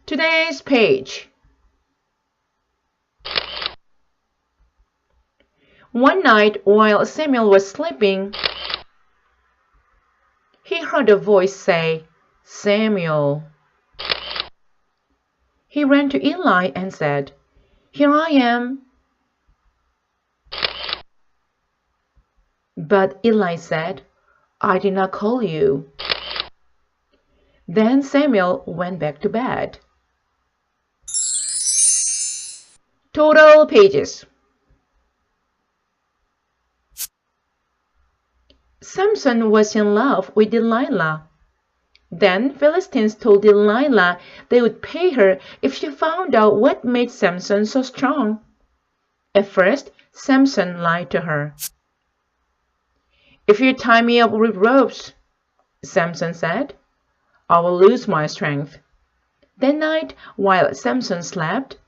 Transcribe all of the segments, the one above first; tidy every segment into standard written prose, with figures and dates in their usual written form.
Today's page. One night while Samuel was sleeping, he heard a voice say, "Samuel." He ran to Eli and said, "Here I am." But Eli said, "I did not call you." Then Samuel went back to bed. Total pages. Samson was in love with Delilah. Then Philistines told Delilah they would pay her if she found out what made Samson so strong. At first, Samson lied to her. "If you tie me up with ropes," Samson said, "I will lose my strength." That night, while Samson slept,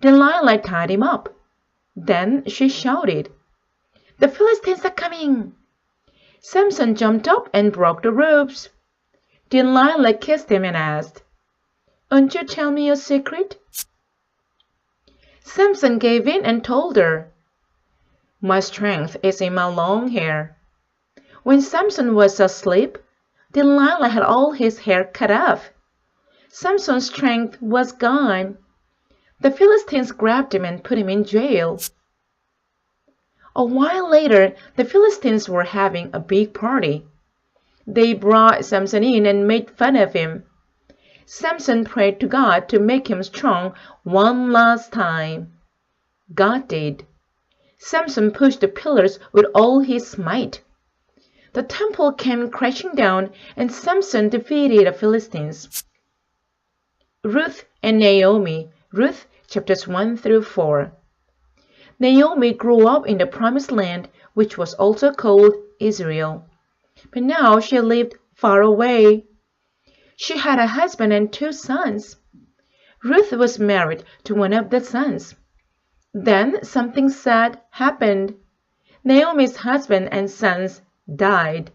Delilah tied him up. Then she shouted, "The Philistines are coming!" Samson jumped up and broke the ropes. Delilah kissed him and asked, "Won't you tell me your secret?" Samson gave in and told her, "My strength is in my long hair." When Samson was asleep, Delilah had all his hair cut off. Samson's strength was gone. The Philistines grabbed him and put him in jail. A while later, the Philistines were having a big party. They brought Samson in and made fun of him. Samson prayed to God to make him strong one last time. God did. Samson pushed the pillars with all his might. The temple came crashing down, and Samson defeated the Philistines. Ruth and Naomi. Ruth chapters 1 through 4. Naomi grew up in the Promised Land, which was also called Israel. But now she lived far away. She had a husband and 2 sons. Ruth was married to one of the sons. Then something sad happened. Naomi's husband and sons died.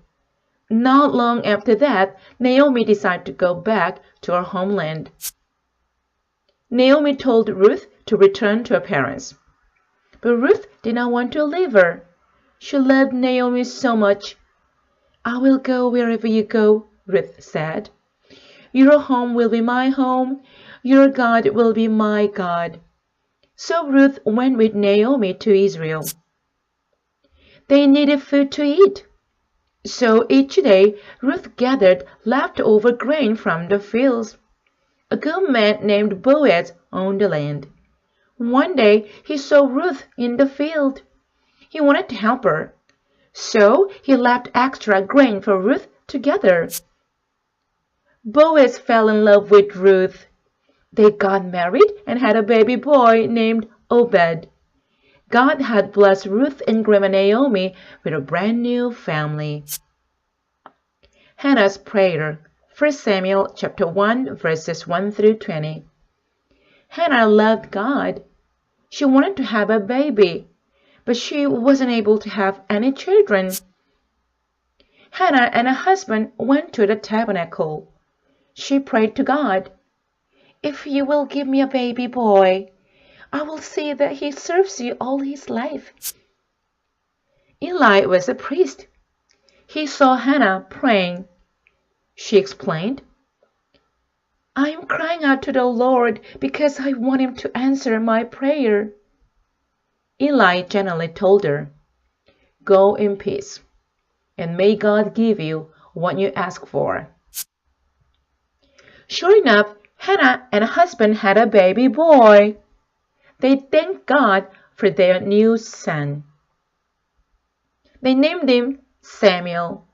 Not long after that, Naomi decided to go back to her homeland. Naomi told Ruth to return to her parents. But Ruth did not want to leave her. She loved Naomi so much. "I will go wherever you go," Ruth said. "Your home will be my home. Your God will be my God." So Ruth went with Naomi to Israel. They needed food to eat. So each day, Ruth gathered leftover grain from the fields. A good man named Boaz owned the land. One day, he saw Ruth in the field. He wanted to help her. So he left extra grain for Ruth to gather. Boaz fell in love with Ruth. They got married and had a baby boy named Obed. God had blessed Ruth and Grandma Naomi with a brand new family. Hannah's prayer. 1 Samuel chapter 1 verses 1 through 20. Hannah loved God. She wanted to have a baby, but she wasn't able to have any children. Hannah and her husband went to the tabernacle. She prayed to God, "If you will give me a baby boy, I will see that he serves you all his life." Eli was a priest. He saw Hannah praying. She explained, "I am crying out to the Lord because I want him to answer my prayer." Eli gently told her, "Go in peace, and may God give you what you ask for." Sure enough, Hannah and her husband had a baby boy. They thanked God for their new son. They named him Samuel.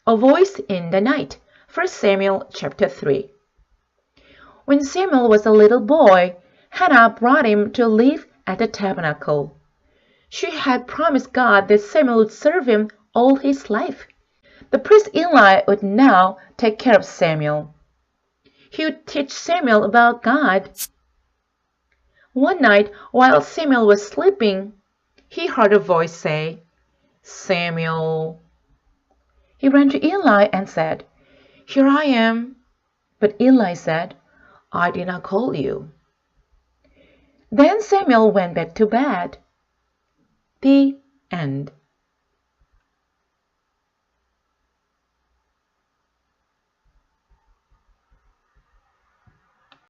A voice in the night. 1 Samuel chapter 3. When Samuel was a little boy, Hannah brought him to live at the tabernacle. She had promised God that Samuel would serve him all his life. The priest Eli would now take care of Samuel. He would teach Samuel about God. One night, while Samuel was sleeping, he heard a voice say, "Samuel." He ran to Eli and said, "Here I am." But Eli said, I did not call you. Then Samuel went back to bed. The end.